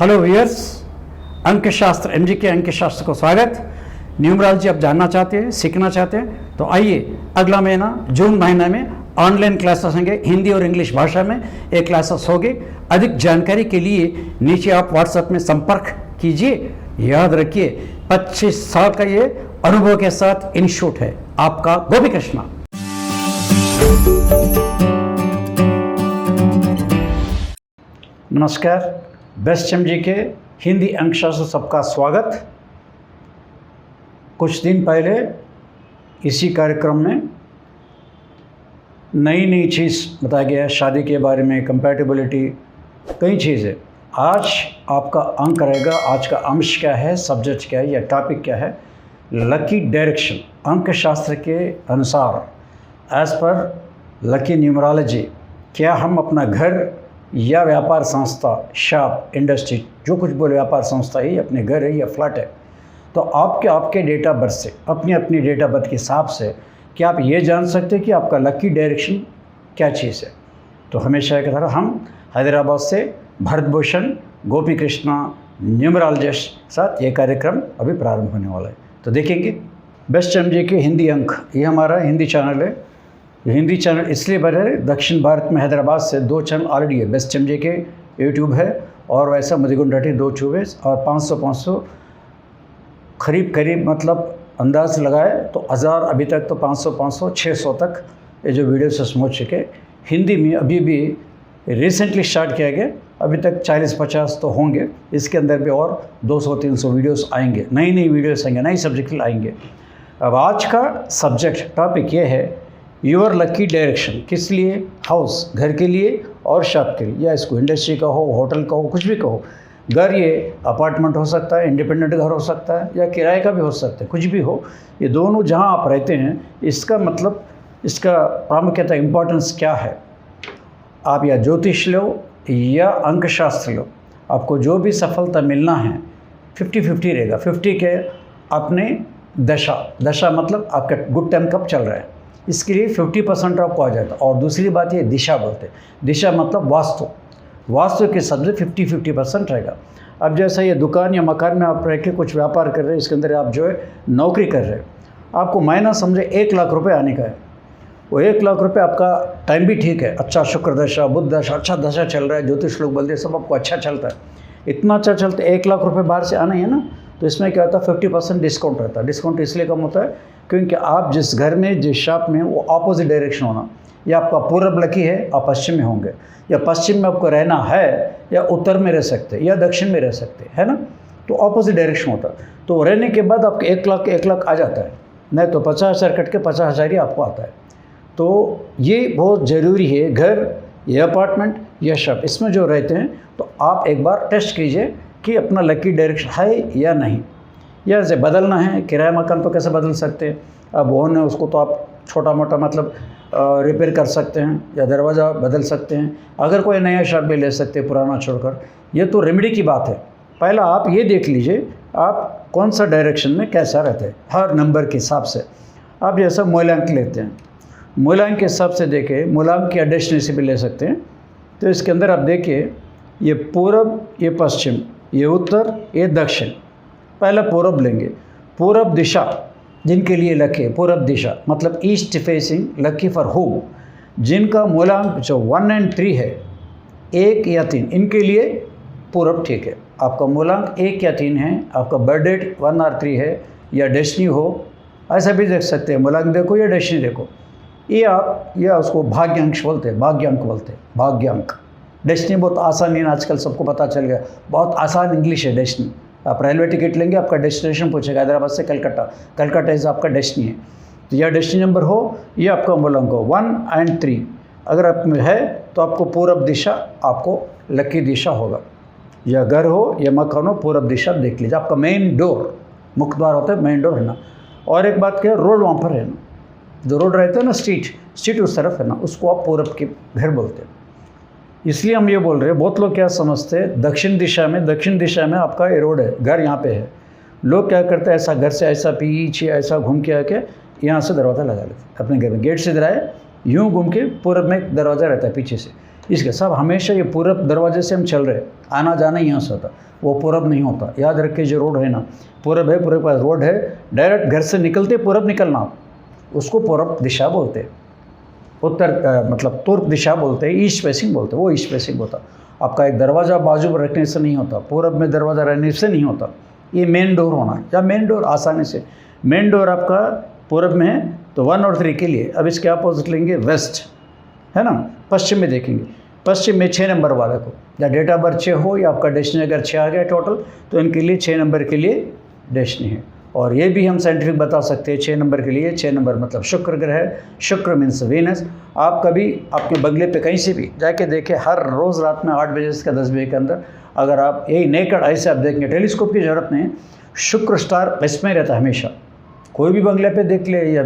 Hello viewers, अंक शास्त्र MG के अंक शास्त्र को स्वागत। न्यूमरोलॉजी आप जानना चाहते हैं, सीखना चाहते हैं तो आइए, अगला महीना जून महीना में ऑनलाइन क्लासेस होंगे। हिंदी और इंग्लिश भाषा में ये क्लासेस होंगे। अधिक जानकारी के लिए नीचे आप व्हाट्सएप में संपर्क कीजिए। याद रखिए, 25 साल का ये अनुभव के साथ इंस्टीट्यूट है आपका गोपी कृष्णा। नमस्कार, बेस्ट एमजी के हिंदी अंक शास्त्र सबका स्वागत। कुछ दिन पहले इसी कार्यक्रम में नई चीज़ बताया गया, शादी के बारे में, कंपैटिबिलिटी, कई चीज़ें। आज आपका अंक रहेगा, आज का अंश क्या है, सब्जेक्ट क्या है या टॉपिक क्या है, लकी डायरेक्शन। अंक शास्त्र के अनुसार एज पर लकी न्यूमरोलॉजी, क्या हम अपना घर या व्यापार संस्था, शॉप, इंडस्ट्री, जो कुछ बोले, व्यापार संस्था ही अपने घर है या फ्लैट है, तो आपके डेट ऑफ बर्थ से, अपनी डेट ऑफ बर्थ के हिसाब से क्या आप ये जान सकते हैं कि आपका लकी डायरेक्शन क्या चीज़ है। तो हमेशा की तरह हम हैदराबाद से भरतभूषण गोपी कृष्णा न्यूमरोलॉजिस्ट साथ ये कार्यक्रम अभी प्रारंभ होने वाला है। तो देखेंगे बेस्ट एमजी के हिंदी अंक, ये हमारा हिंदी चैनल है। हिंदी चैनल इसलिए बने रहे, दक्षिण भारत में हैदराबाद से 2 चैनल ऑलरेडी है। बेस्ट एमजे के यूट्यूब है और वैसा मुदिगुंडाटी 2 चूबे और 500 करीब मतलब अंदाज लगाए तो 1000, अभी तक तो 500 600 तक ये जो वीडियोस पहुँच चुके। हिंदी में अभी भी रिसेंटली स्टार्ट किया गया, अभी तक 40-50 तो होंगे। इसके अंदर भी और 200-300 वीडियोस आएंगे, नई वीडियोस आएंगे, नई सब्जेक्ट आएंगे। अब आज का सब्जेक्ट टॉपिक ये है, योर लकी डायरेक्शन। किस लिए? हाउस, घर के लिए और शॉप के लिए, या इसको इंडस्ट्री का हो, होटल का हो, कुछ भी कहो। घर ये अपार्टमेंट हो सकता है, इंडिपेंडेंट घर हो सकता है, या किराए का भी हो सकता है, कुछ भी हो। ये दोनों जहां आप रहते हैं, इसका मतलब, इसका प्रामुख्यता, इम्पोर्टेंस क्या है। आप या ज्योतिष लो या अंक शास्त्र लो, आपको जो भी सफलता मिलना है 50-50 रहेगा। 50 के अपने दशा मतलब आपका गुड टाइम कब चल रहा है, इसके लिए 50% आपको आ जाता है। और दूसरी बात ये दिशा बोलते हैं, दिशा मतलब वास्तु के सब्जेक्ट 50-50% रहेगा। अब जैसा ये दुकान या मकान में आप रह के कुछ व्यापार कर रहे हैं, इसके अंदर आप जो है नौकरी कर रहे हैं, आपको महीना समझे 1 लाख रुपए आने का है। वो 1 लाख रुपए, आपका टाइम भी ठीक है, अच्छा शुक्र दशा, बुध दशा, अच्छा दशा चल रहा है, ज्योतिष लोग बोलते हैं सब आपको अच्छा चलता है। इतना अच्छा चलता है, 1 लाख रुपये बाहर से आना ही है ना, तो इसमें क्या होता है, 50% डिस्काउंट रहता है। डिस्काउंट इसलिए कम होता है क्योंकि आप जिस घर में, जिस शॉप में, वो ऑपोजिट डायरेक्शन होना, या आपका पूर्व लकी है, आप पश्चिम में होंगे, या पश्चिम में आपको रहना है, या उत्तर में रह सकते हैं, या दक्षिण में रह सकते हैं, है ना। तो ऑपोजिट डायरेक्शन होता है। तो रहने के बाद आपके 1 लाख आ जाता है, नहीं तो 50,000 कट के 50,000 ही आपको आता है। तो ये बहुत ज़रूरी है, घर या अपार्टमेंट या शॉप, इसमें जो रहते हैं, तो आप एक बार टेस्ट कीजिए कि अपना लकी डायरेक्शन है या नहीं। या जैसे बदलना है, किराया मकान तो कैसे बदल सकते हैं, अब ओन है उसको तो आप छोटा मोटा मतलब रिपेयर कर सकते हैं, या दरवाज़ा बदल सकते हैं। अगर कोई नया शॉप भी ले सकते हैं पुराना छोड़कर, ये तो रेमेडी की बात है। पहला आप ये देख लीजिए आप कौन सा डायरेक्शन में कैसा रहता है, हर नंबर के हिसाब से। आप जैसा मूलांक लेते हैं, मूलांक के हिसाब से देखें, मूलांक या डेस्टिनेशन भी ले सकते हैं। तो इसके अंदर आप देखिए, ये पूरब, ये पश्चिम, ये उत्तर, ये दक्षिण। पहला पूरब लेंगे, पूरब दिशा जिनके लिए लकी है, पूरब दिशा मतलब east facing, lucky for home. जिनका मूलांक जो 1 और 3 है, 1 या 3, इनके लिए पूरब ठीक है। आपका मूलांक 1 या 3 है, आपका बर्थ डेट 1 और 3 है, या डेस्टिनी हो, ऐसा भी देख सकते हैं। मूलांक देखो या डेस्टिनी देखो, ये आप, या उसको भाग्यांक बोलते हैं, भाग्यांक। डेस्टिनी बहुत आसान है, आजकल सबको पता चल गया, बहुत आसान इंग्लिश है डेस्टिनी। आप रेलवे टिकट लेंगे, आपका डेस्टिनेशन पूछेगा, हैदराबाद से कलकत्ता से आपका डेस्टिनी है, तो या डेस्टिनी नंबर हो, या आपका मूलांक हो 1 और 3, अगर आप में है तो आपको पूरब दिशा, आपको लकी दिशा होगा। या घर हो या मकान हो, पूरब दिशा देख लीजिए। आपका मेन डोर, मुख्य द्वार होता है, मेन डोर है ना। और एक बात क्या है, रोड वहाँ पर है ना, जो रोड रहता है ना, स्ट्रीट उस तरफ है ना, उसको आप पूरब के घर बोलते हैं। इसलिए हम ये बोल रहे हैं, बहुत लोग क्या समझते हैं, दक्षिण दिशा में आपका ये रोड है, घर यहाँ पे है। लोग क्या करते हैं, ऐसा घर से ऐसा पीछे ऐसा घूम के आके यहाँ से दरवाज़ा लगा लेते अपने घर में, गेट से इधर आए, यूँ घूम के पूरब में दरवाज़ा रहता है पीछे से। इसके सब हमेशा ये पूरब दरवाजे से हम चल रहे, आना जाना यहाँ से होता, वो पूरब नहीं होता। याद रखिए जो रोड है ना, पूरब है, पूरब के पास रोड है, डायरेक्ट घर से निकलते पूरब निकलना, उसको पूरब दिशा बोलते हैं। उत्तर मतलब पूर्व दिशा बोलते हैं, ईस्ट फेसिंग बोलते हैं, वो ईस्ट फेसिंग होता। आपका एक दरवाज़ा बाजू पर रखने से नहीं होता, पूरब में दरवाज़ा रहने से नहीं होता। ये मेन डोर होना, या मेन डोर आसानी से, मेन डोर आपका पूरब में है तो 1 और 3 के लिए। अब इसके अपोजिट लेंगे वेस्ट, है ना, पश्चिम में देखेंगे, पश्चिम में 6 नंबर वाले को, या डेट ऑफ बर्थ 6 हो या आपका डेस्टिनी अगर 6 आ गया टोटल, तो इनके लिए 6 नंबर के लिए डेस्टिनी है। और ये भी हम साइंटिफिक बता सकते हैं 6 नंबर के लिए, 6 नंबर मतलब शुक्र ग्रह है, शुक्र मीन्स वीनस। आप कभी अपने बंगले पे कहीं से भी जाके देखें, हर रोज़ रात में 8 बजे से 10 बजे के अंदर, अगर आप यही नेकड ऐसे आप देखेंगे, टेलीस्कोप की ज़रूरत नहीं है, शुक्र स्टार इसमें रहता है हमेशा। कोई भी बंगले पे देख ले, या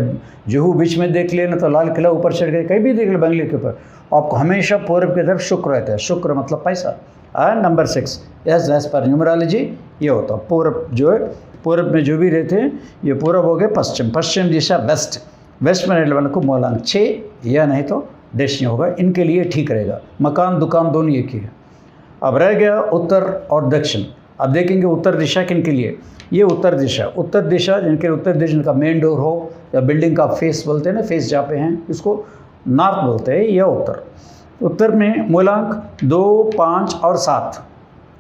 जुहू बीच में देख ले ना, तो लाल किला ऊपर चढ़ गए, कहीं भी देख ले बंगले के ऊपर, आपको हमेशा पूरब की तरफ शुक्र रहता है। शुक्र मतलब पैसा। और नंबर 6 एज पर न्यूमरोलॉजी ये होता है। पूरब जो है, पूरब में जो भी रहते हैं, ये पूरब हो गए पश्चिम, पश्चिम दिशा वेस्ट, वेस्ट में रहने वाले को मूलांक 6 या नहीं तो डेस्टिनी होगा, इनके लिए ठीक रहेगा। मकान दुकान दोनों एक ही है। अब रह गया उत्तर और दक्षिण। अब देखेंगे उत्तर दिशा किन के लिए, ये उत्तर दिशा, उत्तर दिशा जिनके उत्तर दिशा का मेन डोर हो, या बिल्डिंग का फेस बोलते हैं ना, फेस जहाँ पे हैं, इसको नॉर्थ बोलते हैं, या उत्तर। उत्तर में मूलांक 2, 5 और 7,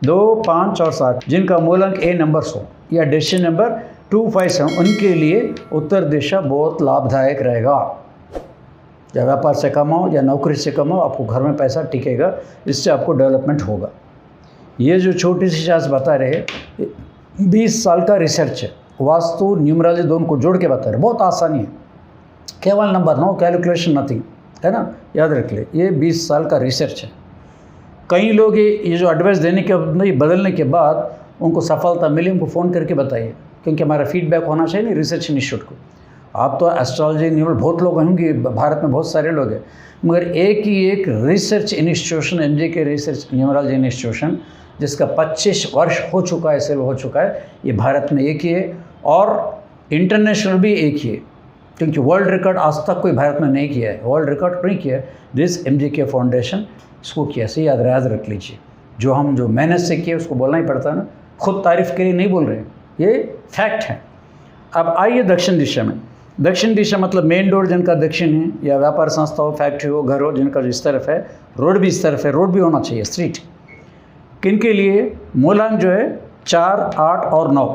2, 5 और 7 जिनका मूलांक ए नंबर्स हो या डेस्टिनी नंबर 2, 5, 7, उनके लिए उत्तर दिशा बहुत लाभदायक रहेगा। या व्यापार से कमाओ या नौकरी से कमाओ, आपको घर में पैसा टिकेगा, इससे आपको डेवलपमेंट होगा। ये जो छोटी सी चार्ज बता रहे 20 साल का रिसर्च है, वास्तु न्यूमरोलॉजी दोनों को जोड़ के बता रहे, बहुत आसानी है, केवल नंबर, नो कैलकुलेशन नथिंग, है ना, याद रख ले। ये 20 साल का रिसर्च है। कई लोग ये जो एडवाइस देने के बदलने के बाद उनको सफलता मिली, उनको फ़ोन करके बताइए, क्योंकि हमारा फीडबैक होना चाहिए ना रिसर्च इंस्टीट्यूट को। आप तो एस्ट्रोलॉजी न्यूमरोलॉजी बहुत लोग होंगे, भारत में बहुत सारे लोग हैं, मगर एक ही एक research institution, MJ research numerology institution, जिसका 25 वर्ष हो चुका है, सेल हो चुका है, ये भारत में एक ही है, और इंटरनेशनल भी एक ही है, क्योंकि वर्ल्ड रिकॉर्ड आज तक कोई भारत में नहीं किया है, वर्ल्ड रिकॉर्ड नहीं किया है, दिस MJ फाउंडेशन इसको किया। से याद रख लीजिए, जो हम जो मेहनत से किए उसको बोलना ही पड़ता है ना, खुद तारीफ़ के लिए नहीं बोल रहे हैं, ये फैक्ट है। अब आइए दक्षिण दिशा में। दक्षिण दिशा मतलब मेन डोर जिनका दक्षिण है, या व्यापार संस्था हो, फैक्ट्री हो, घर हो, जिनका इस तरफ है, रोड भी इस तरफ है, रोड भी होना चाहिए, स्ट्रीट। किनके लिए मूलांक जो है 4, 8 और 9,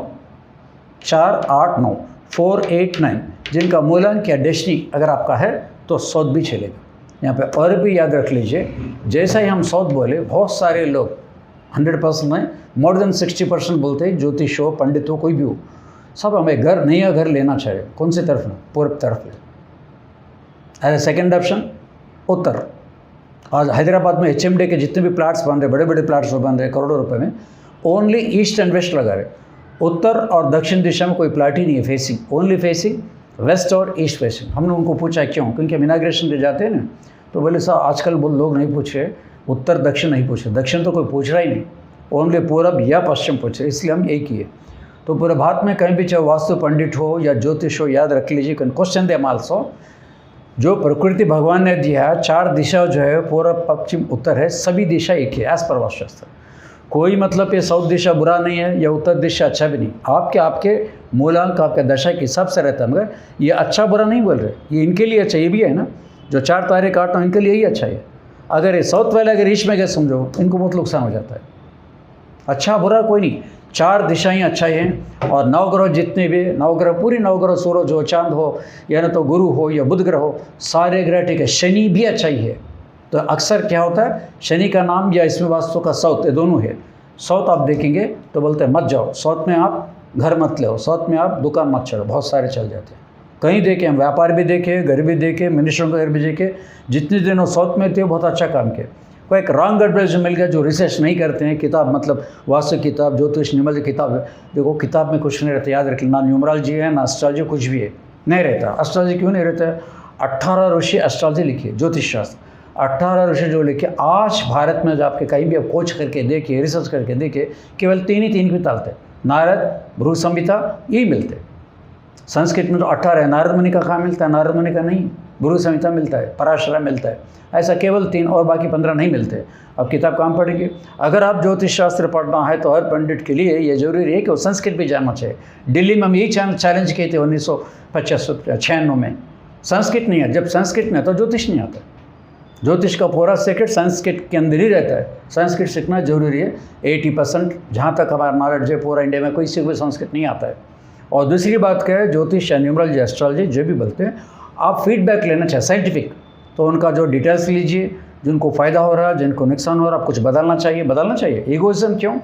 4, 8, 9, 4, 8, 9 जिनका मूलांक या डेस्टिनी अगर आपका है तो साउथ भी चलेगा। यहाँ पे और भी याद रख लीजिए, जैसा ही हम साउथ बोले, बहुत सारे लोग 100% नहीं, मोर देन 60% बोलते हैं, ज्योतिष हो, पंडित हो, कोई भी हो, सब हमें घर, नया घर लेना चाहिए। कौन सी तरफ में? पूर्व तरफ में। एज सेकेंड ऑप्शन उत्तर। आज हैदराबाद में HMD के जितने भी प्लाट्स बन रहे, बड़े बड़े प्लाट्स बन रहे करोड़ों रुपए में, ओनली ईस्ट एंड वेस्ट लगा रहे। उत्तर और दक्षिण दिशा में कोई प्लाट ही नहीं है फेसिंग, ओनली फेसिंग वेस्ट और ईस्ट फेसिंग। हमने उनको पूछा क्यों, क्योंकि हम इनाग्रेशन पे जाते हैं ना, तो बोले साहब आजकल लोग नहीं पूछ रहे, उत्तर दक्षिण नहीं पूछ रहे, दक्षिण तो कोई पूछ रहा ही नहीं, ओनली पूरब या पश्चिम पूछ रहे, इसलिए हम एक ही है। तो पूरे भारत में कहीं भी चाहे वास्तु पंडित हो या ज्योतिष हो, याद रख लीजिए, क्वेश्चन दे मालसो, जो प्रकृति भगवान ने दिया है 4 दिशा जो है, पूरब पश्चिम उत्तर है, सभी दिशा एक है एज पर वास्तुशास्त्र। कोई मतलब ये साउथ दिशा बुरा नहीं है या उत्तर दिशा अच्छा भी नहीं, आपके मूलांक आपके दशा के हिसाब से रहता है, मगर ये अच्छा बुरा नहीं बोल रहे, ये इनके लिए अच्छा, ये भी है ना, जो 4 तारे काटना इनके लिए ही अच्छा है। अगर ये साउथ वाले अगर ईस्ट में गए समझो, इनको बहुत नुकसान हो जाता है। अच्छा बुरा कोई नहीं, 4 दिशाएं अच्छा हैं। और नवग्रह जितने भी नवग्रह, पूरी नवग्रह, सूरज हो, चांद हो, या ना तो गुरु हो या बुध ग्रह हो, सारे ग्रह ठीक है। शनि भी अच्छा ही है। तो अक्सर क्या होता है, शनि का नाम या इसमें वास्तु का साउथ, ये दोनों है। साउथ आप देखेंगे तो बोलते हैं मत जाओ, साउथ में आप घर मत ले, साउथ में आप दुकान मत चढ़ो, बहुत सारे चल जाते हैं। कहीं देखे हम, व्यापार भी देखे, घर भी देखे, मिनिस्टरों का घर भी देखे, जितने दिन वो साउथ में थे बहुत अच्छा काम किया। कोई एक रॉन्ग एडवाइस मिल गया, जो रिसर्च नहीं करते हैं, किताब मतलब वास्तु किताब, ज्योतिष न्यूमरोलॉजी किताब है, देखो किताब में कुछ नहीं रहता, याद रखिए, ना न्यूमरोलॉजी है ना एस्ट्रोलॉजी, कुछ भी है नहीं रहता। एस्ट्रोलॉजी क्यों नहीं रहता है? 18 ऋषि एस्ट्रोलॉजी लिखिए, ज्योतिष शास्त्र 18 ऋषि जो लिखे, आज भारत में जो आपके कहीं भी आप खोज करके देखिए, रिसर्च करके देखिए, केवल 3 ही 3 भी तालते, नारद, भृगु संहिता, यही मिलते। संस्कृत में तो 18 है, नारद मुनि का कहाँ मिलता है? नारद मुनि का नहीं, गुरु संहिता मिलता है, पराशर मिलता है, ऐसा केवल 3 और बाकी 15 नहीं मिलते। अब किताब कहाँ पढ़ेंगे? अगर आप ज्योतिष शास्त्र पढ़ना है तो हर पंडित के लिए ये जरूरी है कि वो संस्कृत भी जानना चाहिए। दिल्ली में हम यही चैलेंज किए थे 1995-96 में, संस्कृत नहीं है। जब संस्कृत नहीं आता तो ज्योतिष नहीं आता। ज्योतिष का पूरा सेक्रेट संस्कृत के अंदर ही रहता है। संस्कृत सीखना जरूरी है। 80% जहाँ तक हमारा नॉलेज है पूरा इंडिया में कोई से कोई संस्कृत नहीं आता है। और दूसरी बात क्या है, ज्योतिष या न्यूमरोलॉजी, एस्ट्रोलॉजी जो भी बोलते हैं, आप फीडबैक लेना चाहिए साइंटिफिक। तो उनका जो डिटेल्स लीजिए, जिनको फ़ायदा हो रहा है, जिनको नुकसान हो रहा है, कुछ बदलना चाहिए। ईगोइज्म क्यों?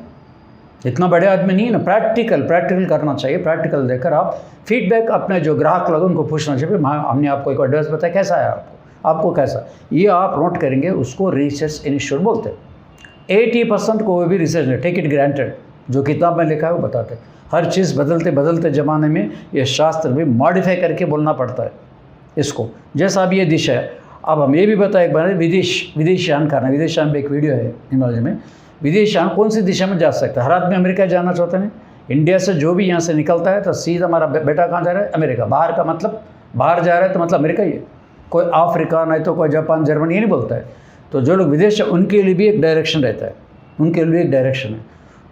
इतना बड़े आदमी नहीं है ना, प्रैक्टिकल करना चाहिए। प्रैक्टिकल देकर आप फीडबैक अपने जो ग्राहक लगे उनको पूछना चाहिए, हमने आपको एक एडवाइस बताया, कैसा है आपको कैसा, ये आप नोट करेंगे, उसको रिसर्च इंस्टीट्यूट बोलते हैं। 80% को भी रिसर्च नहीं, टेक इट ग्रांटेड, जो किताब में लिखा है वो बताते हैं। हर चीज़ बदलते ज़माने में ये शास्त्र भी मॉडिफाई करके बोलना पड़ता है इसको। जैसा अब ये दिशा है, अब हम ये भी बताएं एक बार, विदेशयान करना। विदेशयान में एक वीडियो है न्यूमरोलॉजी में, विदेशयान कौन सी दिशा में जा सकता है। हर आदमी अमेरिका जाना चाहते हैं। इंडिया से जो भी यहाँ से निकलता है तो सीधा हमारा बेटा कहाँ जा रहा है? अमेरिका। बाहर का मतलब बाहर जा रहा है तो मतलब अमेरिका ही है, कोई अफ्रीका नहीं तो कोई जापान, जर्मनी ये नहीं बोलता है। तो जो लोग विदेश, उनके लिए भी एक डायरेक्शन रहता है, उनके लिए एक डायरेक्शन है।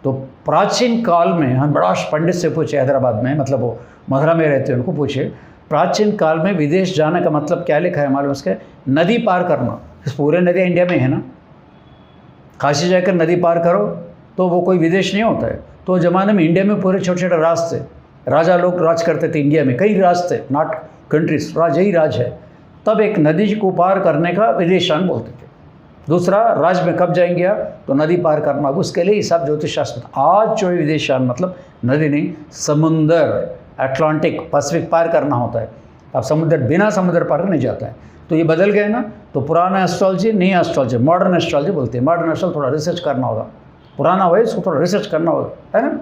तो प्राचीन काल में हम बड़ा पंडित से पूछे, हैदराबाद में, मतलब वो मथुरा में रहते हैं, उनको पूछे प्राचीन काल में विदेश जाने का मतलब क्या लिखा है मालूम? उसके नदी पार करना। इस पूरे नदियाँ इंडिया में है ना, काशी जाकर नदी पार करो तो वो कोई विदेश नहीं होता है। तो ज़माने में इंडिया में पूरे छोटे छोटे राज थे, राजा लोग राज करते थे इंडिया में, कई राज थे, नॉट कंट्रीज, राज यही राज है। तब एक नदी को पार करने का विदेशयान बोलते थे। दूसरा, राज में कब जाएंगे आप तो नदी पार करना, उसके लिए सब ज्योतिष शास्त्र। आज जो विदेशयान मतलब नदी नहीं, समुंदर, अटलांटिक, पैसिफिक पार करना होता है। अब समुद्र बिना समुद्र पार नहीं जाता है। तो ये बदल गए ना। तो पुराना एस्ट्रोलॉजी, नई एस्ट्रोलॉजी, मॉडर्न एस्ट्रोलॉजी बोलते हैं। मॉडर्न एस्ट्रोलॉजी थोड़ा रिसर्च करना होगा, पुराना हो इसको थोड़ा रिसर्च करना होगा, है ना।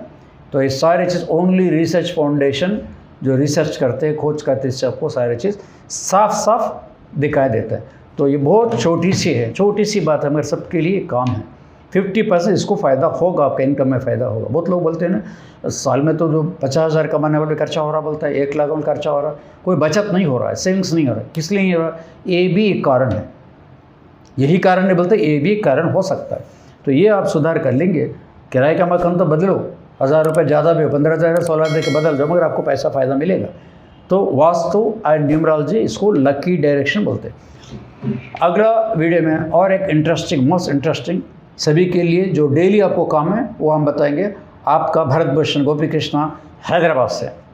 तो ये सारी चीज़ ओनली रिसर्च फाउंडेशन जो रिसर्च करते हैं, खोज करते हैं, सबको सारी चीज़ साफ दिखाई देता है। तो ये बहुत छोटी सी बात है, मगर सबके लिए काम है। 50% इसको फ़ायदा होगा, आपका इनकम में फ़ायदा होगा। बहुत लोग बोलते हैं ना, साल में तो जो 50,000 कमाने वाले खर्चा हो रहा, बोलता है 1 लाख में खर्चा हो रहा, कोई बचत नहीं हो रहा है, सेविंग्स नहीं हो रहा है। किस लिए नहीं हो रहा? ये भी एक कारण है, यही कारण नहीं बोलते, ये भी एक कारण हो सकता है। तो ये आप सुधार कर लेंगे। किराए का मकान तो बदलो, 1000 रुपये ज़्यादा भी हो, 15,000 16,000 के बदल जाओ, मगर आपको पैसा फ़ायदा मिलेगा। तो वास्तु एंड न्यूमरोलॉजी, इसको लकी डायरेक्शन बोलते हैं। अगला वीडियो में और एक इंटरेस्टिंग, मोस्ट इंटरेस्टिंग सभी के लिए जो डेली आपको काम है वो हम बताएंगे। आपका भरत भूषण गोपी कृष्णा, हैदराबाद से।